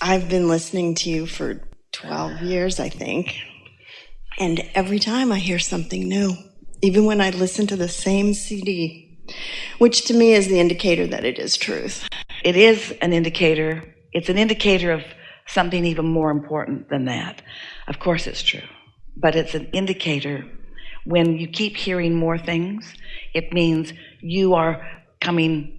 I've been listening to you for 12 years, I think. And every time I hear something new, even when I listen to the same CD, which to me is the indicator that it is truth. It is an indicator. It's an indicator of something even more important than that. Of course it's true. But it's an indicator. When you keep hearing more things, it means you are coming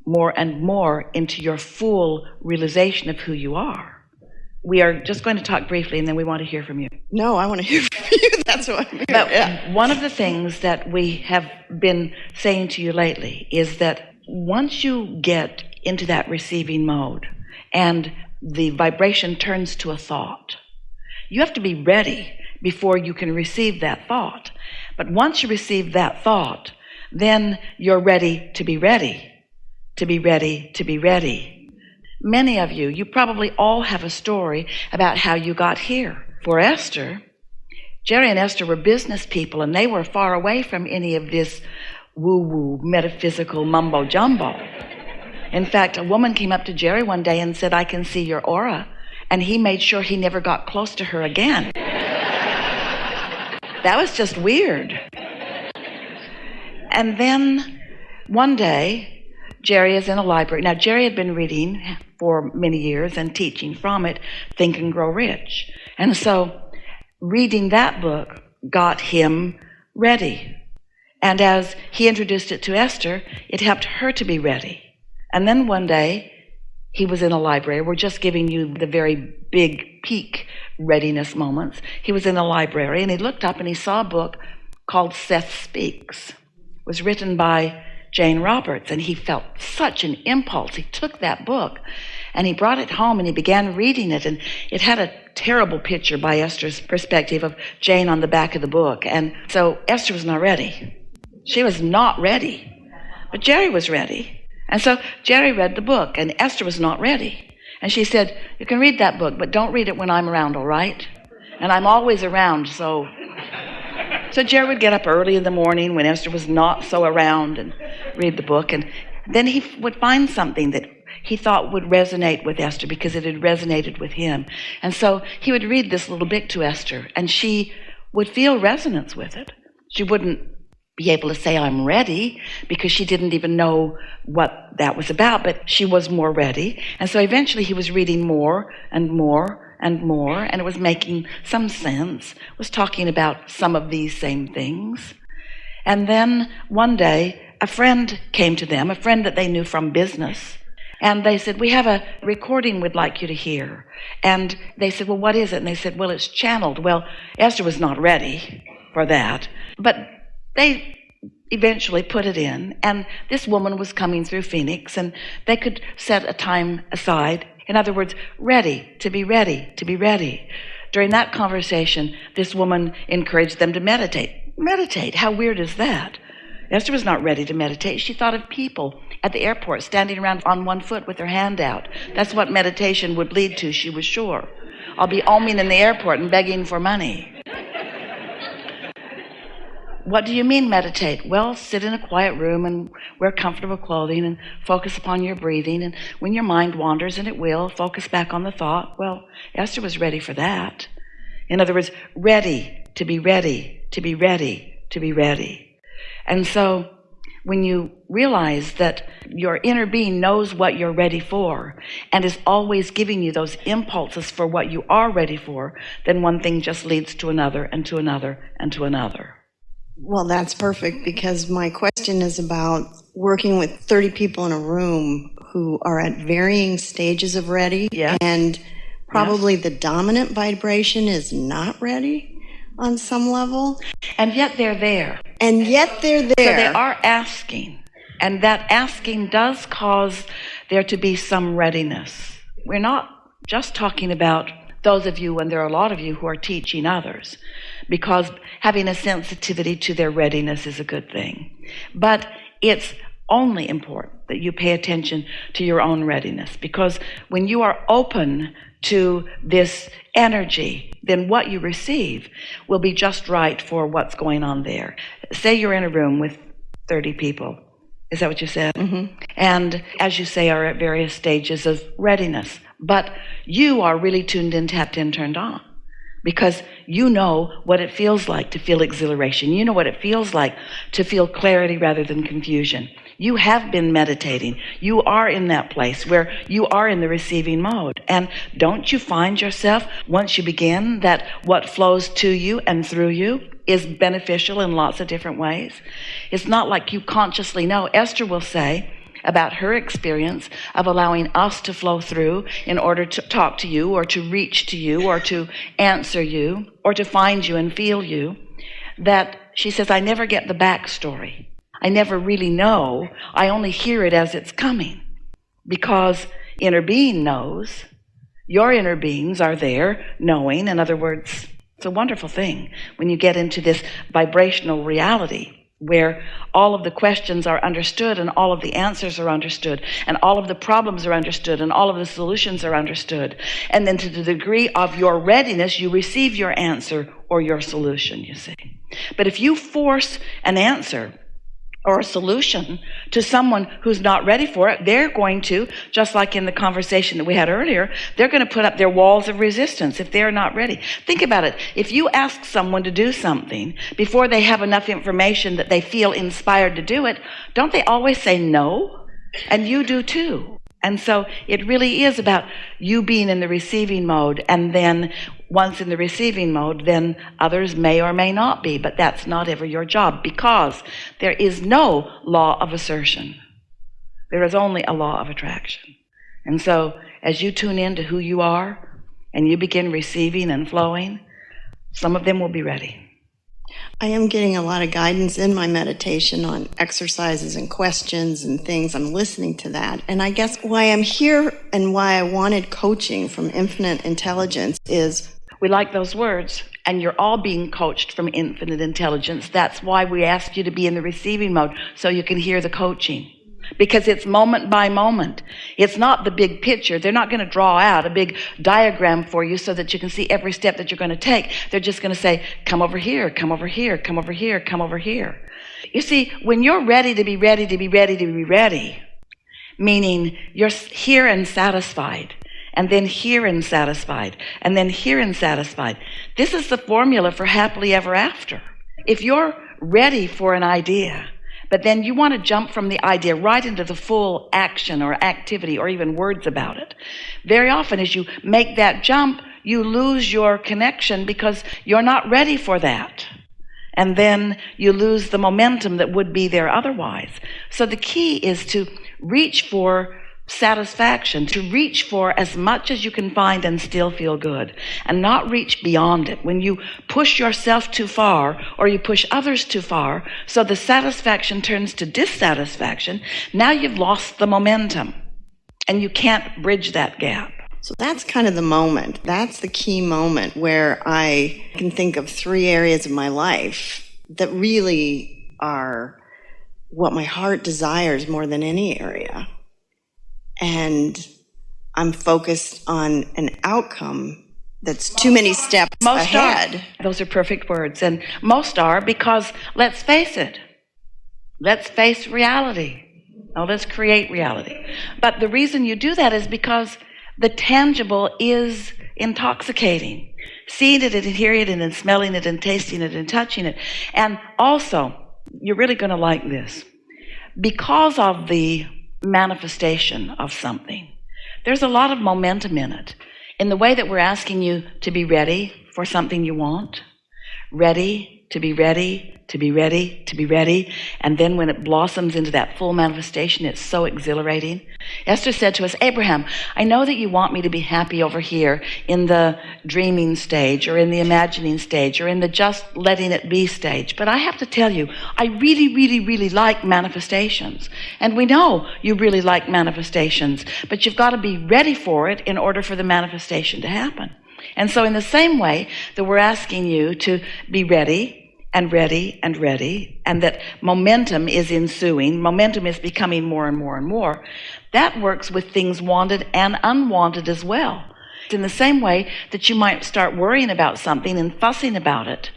more and more into your full realization of who you are. We are just going to talk briefly, and then we want to hear from you. No, I want to hear from you. That's what I'm here. But one of the things that we have been saying to you lately is that once you get into that receiving mode and the vibration turns to a thought, you have to be ready before you can receive that thought. But once you receive that thought, then you're ready to be ready, to be ready, to be ready. Many of you probably all have a story about how you got here. For Esther, Jerry and Esther were business people, and they were far away from any of this woo-woo, metaphysical mumbo-jumbo. In fact, a woman came up to Jerry one day and said, "I can see your aura," and he made sure he never got close to her again. That was just weird. And then one day, Jerry is in a library. Now, Jerry had been reading for many years and teaching from it, Think and Grow Rich. And so reading that book got him ready. And as he introduced it to Esther, it helped her to be ready. And then one day, he was in a library. We're just giving you the very big peak readiness moments. He was in a library, and he looked up and he saw a book called Seth Speaks. It was written by Jane Roberts, and he felt such an impulse. He took that book and he brought it home and he began reading it, and it had a terrible picture by Esther's perspective of Jane on the back of the book. And so Esther was not ready. She was not ready. But Jerry was ready. And so Jerry read the book, and Esther was not ready. And she said, "You can read that book, but don't read it when I'm around, all right? And I'm always around, so Jerry would get up early in the morning when Esther was not so around and read the book, and then he would find something that he thought would resonate with Esther because it had resonated with him. And so he would read this little bit to Esther, and she would feel resonance with it. She wouldn't be able to say, "I'm ready," because she didn't even know what that was about, but she was more ready. And so eventually he was reading more and more and more, and it was making some sense, was talking about some of these same things. And then one day, a friend came to them, a friend that they knew from business, and they said, "We have a recording we'd like you to hear." And they said, "Well, what is it?" And they said, "Well, it's channeled." Well, Esther was not ready for that, but they eventually put it in, and this woman was coming through Phoenix, and they could set a time aside. In other words, ready, to be ready, to be ready. During that conversation, this woman encouraged them to meditate. Meditate, how weird is that? Esther was not ready to meditate. She thought of people at the airport standing around on one foot with their hand out. That's what meditation would lead to, she was sure. I'll be oming in the airport and begging for money. What do you mean meditate? Well, sit in a quiet room and wear comfortable clothing and focus upon your breathing. And when your mind wanders, and it will, focus back on the thought. Well, Esther was ready for that. In other words, ready, to be ready, to be ready, to be ready. And so when you realize that your inner being knows what you're ready for and is always giving you those impulses for what you are ready for, then one thing just leads to another and to another and to another. Well, that's perfect, because my question is about working with 30 people in a room who are at varying stages of ready, yes. And probably the dominant vibration is not ready on some level. And yet they're there. And yet they're there. So they are asking, and that asking does cause there to be some readiness. We're not just talking about those of you, and there are a lot of you who are teaching others, because having a sensitivity to their readiness is a good thing. But it's only important that you pay attention to your own readiness, because when you are open to this energy, then what you receive will be just right for what's going on there. Say you're in a room with 30 people. Is that what you said? Mm-hmm. And as you say, are at various stages of readiness. But you are really tuned in, tapped in, turned on. Because you know what it feels like to feel exhilaration. You know what it feels like to feel clarity rather than confusion. You have been meditating. You are in that place where you are in the receiving mode. And don't you find yourself, once you begin, that what flows to you and through you is beneficial in lots of different ways? It's not like you consciously know. Esther will say about her experience of allowing us to flow through in order to talk to you or to reach to you or to answer you or to find you and feel you, that she says, I never get the backstory. I never really know. I only hear it as it's coming, because inner being knows. Your inner beings are there knowing. In other words, it's a wonderful thing when you get into this vibrational reality where all of the questions are understood and all of the answers are understood and all of the problems are understood and all of the solutions are understood. And then to the degree of your readiness, you receive your answer or your solution, you see. But if you force an answer or a solution to someone who's not ready for it, they're going to, just like in the conversation that we had earlier, they're going to put up their walls of resistance if they're not ready. Think about it. If you ask someone to do something before they have enough information that they feel inspired to do it, don't they always say no? And you do too. And so it really is about you being in the receiving mode, and then once in the receiving mode, then others may or may not be, but that's not ever your job, because there is no law of assertion. There is only a law of attraction. And so as you tune in to who you are and you begin receiving and flowing, some of them will be ready. I am getting a lot of guidance in my meditation on exercises and questions and things. I'm listening to that. And I guess why I'm here and why I wanted coaching from Infinite Intelligence is, we like those words, and you're all being coached from Infinite Intelligence. That's why we ask you to be in the receiving mode, so you can hear the coaching. Because it's moment by moment. It's not the big picture. They're not going to draw out a big diagram for you so that you can see every step that you're going to take. They're just going to say, come over here, come over here, come over here, come over here. You see, when you're ready to be ready to be ready to be ready, meaning you're here and satisfied, and then here and satisfied, and then here and satisfied. This is the formula for happily ever after. If you're ready for an idea, but then you want to jump from the idea right into the full action or activity or even words about it, very often as you make that jump, you lose your connection because you're not ready for that. And then you lose the momentum that would be there otherwise. So the key is to reach for satisfaction, to reach for as much as you can find and still feel good, and not reach beyond it. When you push yourself too far or you push others too far, so the satisfaction turns to dissatisfaction, now you've lost the momentum and you can't bridge that gap. So that's kind of the moment. That's the key moment where I can think of 3 areas of my life that really are what my heart desires more than any area. And I'm focused on an outcome that's too many steps ahead. Those are perfect words. And most are, because let's face it, let's face reality. Now let's create reality. But the reason you do that is because the tangible is intoxicating. Seeing it and hearing it and smelling it and tasting it and touching it. And also, you're really going to like this. Because of the manifestation of something, there's a lot of momentum in it, in the way that we're asking you to be ready for something you want, ready to be ready to be ready to be ready, and then when it blossoms into that full manifestation, it's so exhilarating. Esther said to us, Abraham, I know that you want me to be happy over here in the dreaming stage or in the imagining stage or in the just letting it be stage, but I have to tell you, I really, really, really like manifestations. And we know you really like manifestations, but you've got to be ready for it in order for the manifestation to happen. And so in the same way that we're asking you to be ready and ready and ready, and that momentum is ensuing, momentum is becoming more and more and more, that works with things wanted and unwanted as well. In the same way that you might start worrying about something and fussing about it,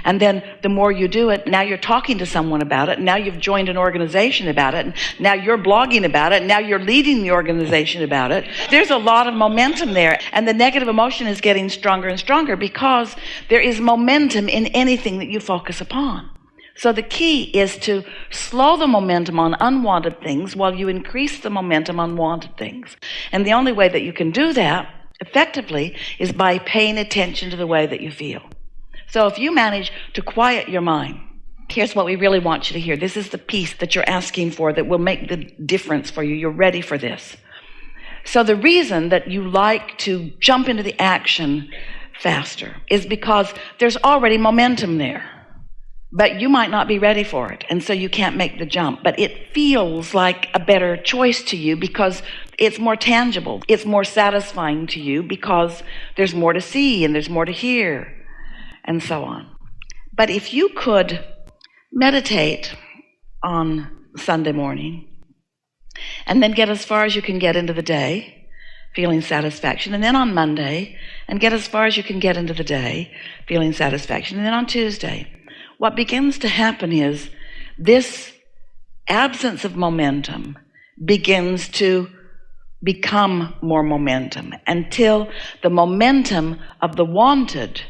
And then the more you do it, now you're talking to someone about it. Now you've joined an organization about it. And now you're blogging about it. Now you're leading the organization about it. There's a lot of momentum there. And the negative emotion is getting stronger and stronger because there is momentum in anything that you focus upon. So the key is to slow the momentum on unwanted things while you increase the momentum on wanted things. And the only way that you can do that effectively is by paying attention to the way that you feel. So if you manage to quiet your mind, here's what we really want you to hear. This is the piece that you're asking for that will make the difference for you. You're ready for this. So the reason that you like to jump into the action faster is because there's already momentum there. But you might not be ready for it, and so you can't make the jump. But it feels like a better choice to you because it's more tangible. It's more satisfying to you because there's more to see and there's more to hear and so on. But if you could meditate on Sunday morning and then get as far as you can get into the day, feeling satisfaction, and then on Monday and get as far as you can get into the day, feeling satisfaction, and then on Tuesday, what begins to happen is this absence of momentum begins to become more momentum until the momentum of the wanted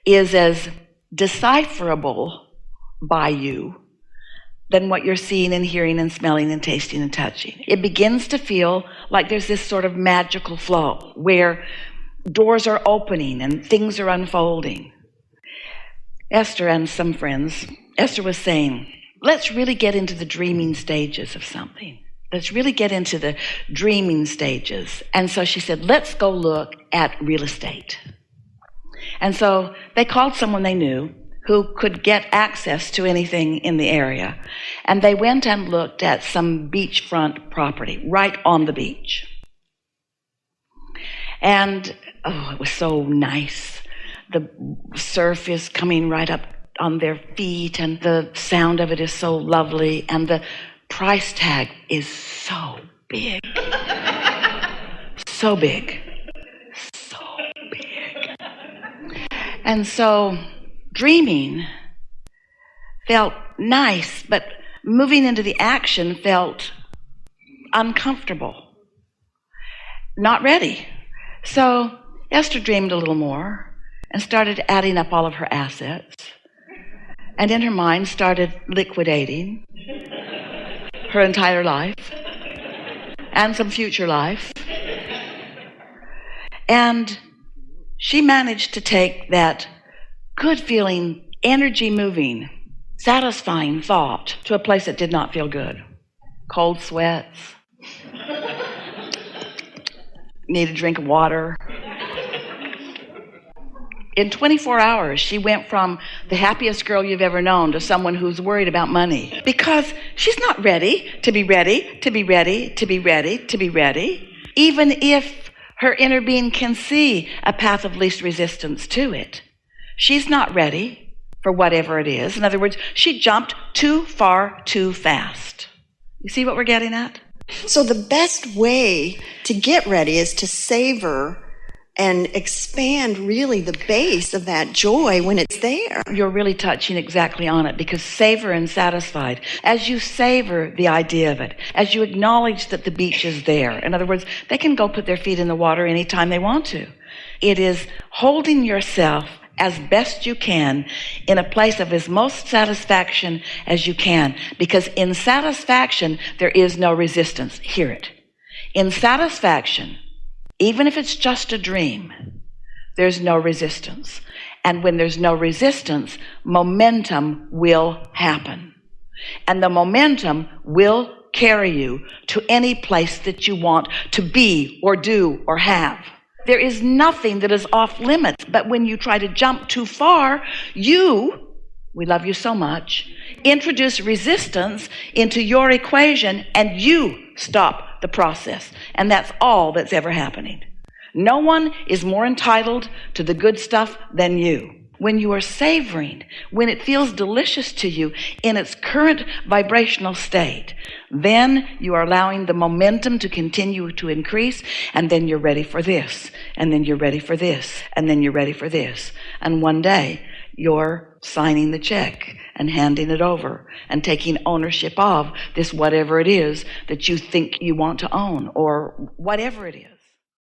is as decipherable by you than what you're seeing and hearing and smelling and tasting and touching. It begins to feel like there's this sort of magical flow where doors are opening and things are unfolding. Esther and some friends, Esther was saying, let's really get into the dreaming stages of something. Let's really get into the dreaming stages. And so she said, let's go look at real estate. And so they called someone they knew who could get access to anything in the area. And they went and looked at some beachfront property right on the beach. And, it was so nice. The surf is coming right up on their feet, and the sound of it is so lovely, and the price tag is so big. So big. So big. And so dreaming felt nice, but moving into the action felt uncomfortable. Not ready. So Esther dreamed a little more and started adding up all of her assets, and in her mind started liquidating her entire life and some future life. And she managed to take that good feeling, energy moving, satisfying thought to a place that did not feel good. Cold sweats, need a drink of water. In 24 hours, she went from the happiest girl you've ever known to someone who's worried about money. Because she's not ready to be ready, to be ready, to be ready, to be ready. Even if her inner being can see a path of least resistance to it. She's not ready for whatever it is. In other words, she jumped too far, too fast. You see what we're getting at? So the best way to get ready is to savor and expand really the base of that joy when it's there. You're really touching exactly on it, because savor and satisfied, as you savor the idea of it, as you acknowledge that the beach is there, in other words, they can go put their feet in the water anytime they want to. It is holding yourself as best you can in a place of as most satisfaction as you can, because in satisfaction there is no resistance. Hear it. In satisfaction, even if it's just a dream, there's no resistance. And when there's no resistance, momentum will happen. And the momentum will carry you to any place that you want to be or do or have. There is nothing that is off limits. But when you try to jump too far, we love you so much, introduce resistance into your equation, and you stop the process. And that's all that's ever happening. No one is more entitled to the good stuff than you. When you are savoring, when it feels delicious to you in its current vibrational state, then you are allowing the momentum to continue to increase, and then you're ready for this, and then you're ready for this, and then you're ready for this. And one day, you're signing the check and handing it over and taking ownership of this whatever it is that you think you want to own, or whatever it is.